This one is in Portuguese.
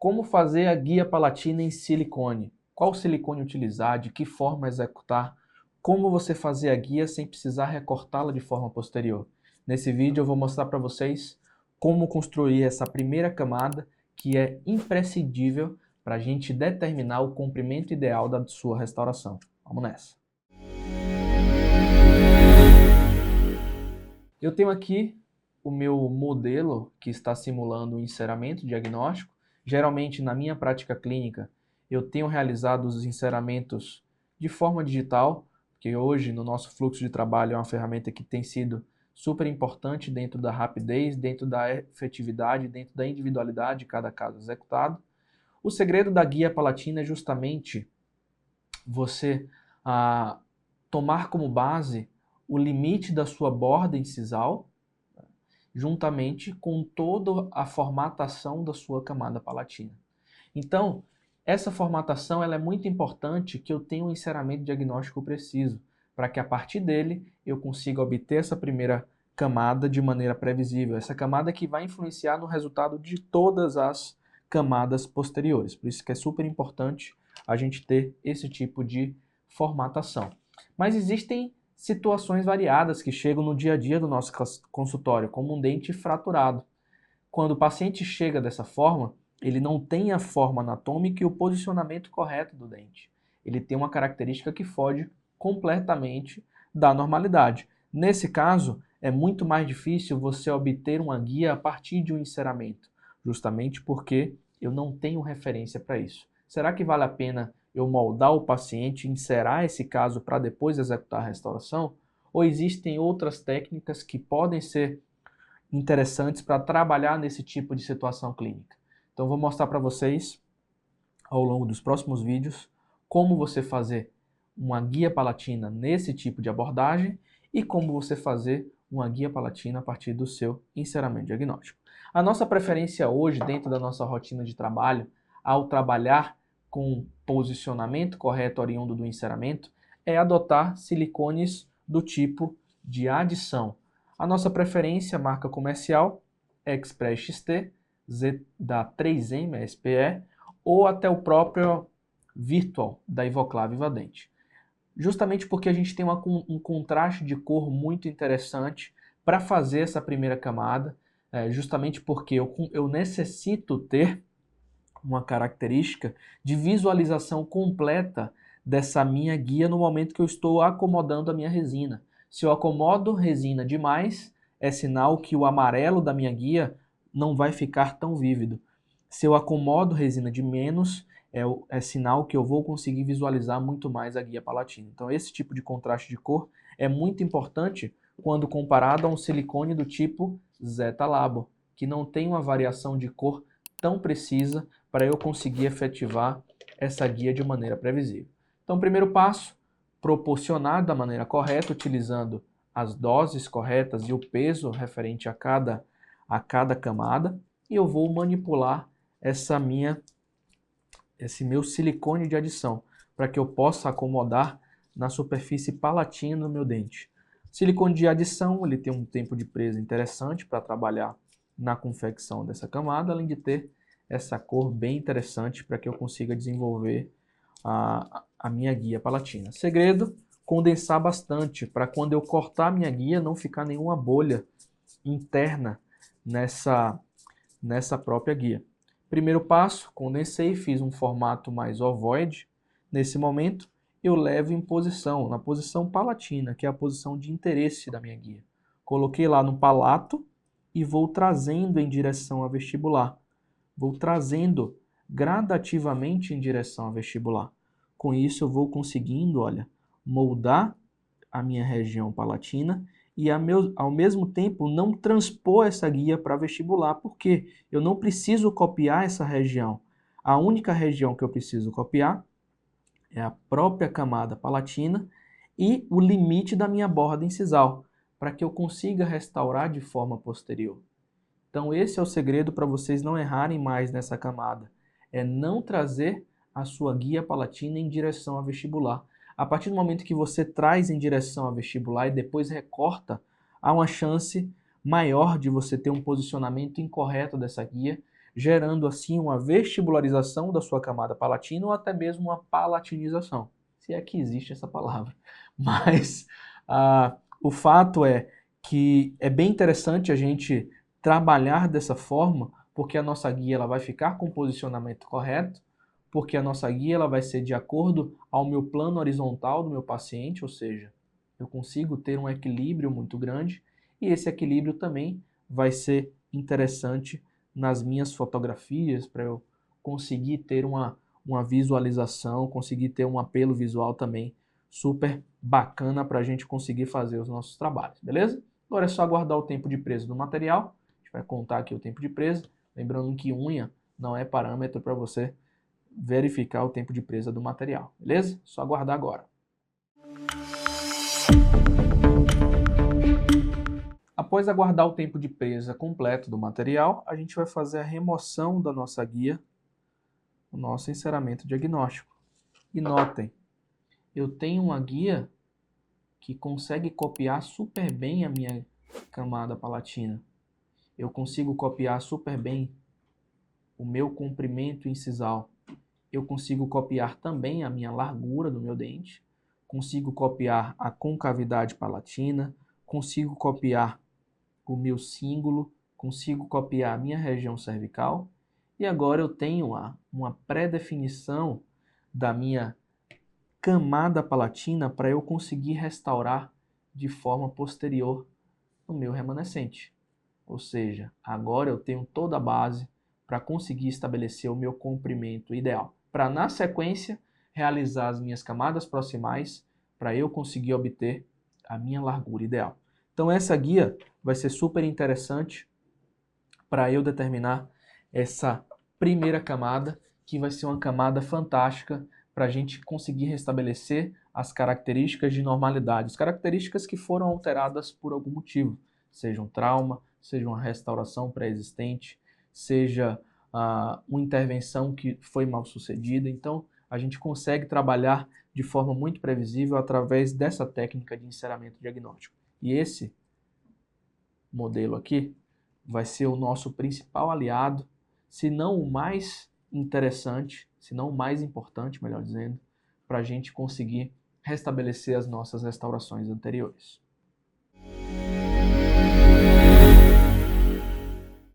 Como fazer a guia palatina em silicone? Qual silicone utilizar? De que forma executar? Como você fazer a guia sem precisar recortá-la de forma posterior? Nesse vídeo eu vou mostrar para vocês como construir essa primeira camada que é imprescindível para a gente determinar o comprimento ideal da sua restauração. Vamos nessa! Eu tenho aqui o meu modelo que está simulando o enceramento diagnóstico. Geralmente, na minha prática clínica, eu tenho realizado os enceramentos de forma digital, porque hoje, no nosso fluxo de trabalho, é uma ferramenta que tem sido super importante dentro da rapidez, dentro da efetividade, dentro da individualidade de cada caso executado. O segredo da guia palatina é justamente você tomar como base o limite da sua borda incisal, juntamente com toda a formatação da sua camada palatina. Então, essa formatação ela é muito importante que eu tenha um enceramento diagnóstico preciso, para que a partir dele eu consiga obter essa primeira camada de maneira previsível. Essa camada que vai influenciar no resultado de todas as camadas posteriores. Por isso que é super importante a gente ter esse tipo de formatação. Mas existem situações variadas que chegam no dia a dia do nosso consultório, como um dente fraturado. Quando o paciente chega dessa forma, ele não tem a forma anatômica e o posicionamento correto do dente. Ele tem uma característica que foge completamente da normalidade. Nesse caso, é muito mais difícil você obter uma guia a partir de um enceramento, justamente porque eu não tenho referência para isso. Será que vale a pena eu moldar o paciente, encerar esse caso para depois executar a restauração? Ou existem outras técnicas que podem ser interessantes para trabalhar nesse tipo de situação clínica? Então, vou mostrar para vocês, ao longo dos próximos vídeos, como você fazer uma guia palatina nesse tipo de abordagem e como você fazer uma guia palatina a partir do seu enceramento diagnóstico. A nossa preferência hoje, dentro da nossa rotina de trabalho, ao trabalhar com posicionamento correto oriundo do enceramento, é adotar silicones do tipo de adição. A nossa preferência, marca comercial, Express XT, Z da 3M SPE, ou até o próprio Virtual da Ivoclar Vivadente. Justamente porque a gente tem um contraste de cor muito interessante para fazer essa primeira camada, justamente porque eu necessito ter uma característica de visualização completa dessa minha guia no momento que eu estou acomodando a minha resina. Se eu acomodo resina demais, é sinal que o amarelo da minha guia não vai ficar tão vívido. Se eu acomodo resina de menos, é sinal que eu vou conseguir visualizar muito mais a guia palatina. Então esse tipo de contraste de cor é muito importante quando comparado a um silicone do tipo Zeta Labo, que não tem uma variação de cor tão precisa para eu conseguir efetivar essa guia de maneira previsível. Então, primeiro passo, proporcionar da maneira correta, utilizando as doses corretas e o peso referente a cada camada, e eu vou manipular esse meu silicone de adição, para que eu possa acomodar na superfície palatina do meu dente. Silicone de adição, ele tem um tempo de presa interessante para trabalhar na confecção dessa camada, além de ter essa cor bem interessante para que eu consiga desenvolver a minha guia palatina. Segredo, condensar bastante para quando eu cortar a minha guia não ficar nenhuma bolha interna nessa própria guia. Primeiro passo, condensei, fiz um formato mais ovoide. Nesse momento, eu levo em posição, na posição palatina, que é a posição de interesse da minha guia. Coloquei lá no palato e vou trazendo em direção à vestibular. Vou trazendo gradativamente em direção à vestibular. Com isso eu vou conseguindo, olha, moldar a minha região palatina e ao mesmo tempo não transpor essa guia para vestibular, porque eu não preciso copiar essa região. A única região que eu preciso copiar é a própria camada palatina e o limite da minha borda incisal, para que eu consiga restaurar de forma posterior. Então esse é o segredo para vocês não errarem mais nessa camada. É não trazer a sua guia palatina em direção ao vestibular. A partir do momento que você traz em direção ao vestibular e depois recorta, há uma chance maior de você ter um posicionamento incorreto dessa guia, gerando assim uma vestibularização da sua camada palatina ou até mesmo uma palatinização, se é que existe essa palavra. Mas o fato é que é bem interessante a gente trabalhar dessa forma, porque a nossa guia ela vai ficar com o posicionamento correto, porque a nossa guia ela vai ser de acordo ao meu plano horizontal do meu paciente, ou seja, eu consigo ter um equilíbrio muito grande, e esse equilíbrio também vai ser interessante nas minhas fotografias, para eu conseguir ter uma visualização, conseguir ter um apelo visual também super bacana para a gente conseguir fazer os nossos trabalhos, beleza? Agora é só aguardar o tempo de presa do material, a gente vai contar aqui o tempo de presa, lembrando que unha não é parâmetro para você verificar o tempo de presa do material, beleza? Só aguardar agora. Após aguardar o tempo de presa completo do material, a gente vai fazer a remoção da nossa guia, o nosso enceramento diagnóstico. E notem, eu tenho uma guia que consegue copiar super bem a minha camada palatina. Eu consigo copiar super bem o meu comprimento incisal. Eu consigo copiar também a minha largura do meu dente. Consigo copiar a concavidade palatina. Consigo copiar o meu cíngulo. Consigo copiar a minha região cervical. E agora eu tenho uma pré-definição da minha camada palatina para eu conseguir restaurar de forma posterior no meu remanescente. Ou seja, agora eu tenho toda a base para conseguir estabelecer o meu comprimento ideal. Para, na sequência, realizar as minhas camadas proximais para eu conseguir obter a minha largura ideal. Então essa guia vai ser super interessante para eu determinar essa primeira camada, que vai ser uma camada fantástica para a gente conseguir restabelecer as características de normalidade, as características que foram alteradas por algum motivo, seja um trauma, seja uma restauração pré-existente, seja uma intervenção que foi mal sucedida. Então, a gente consegue trabalhar de forma muito previsível através dessa técnica de enceramento diagnóstico. E esse modelo aqui vai ser o nosso principal aliado, se não o mais interessante, se não o mais importante, melhor dizendo, para a gente conseguir restabelecer as nossas restaurações anteriores.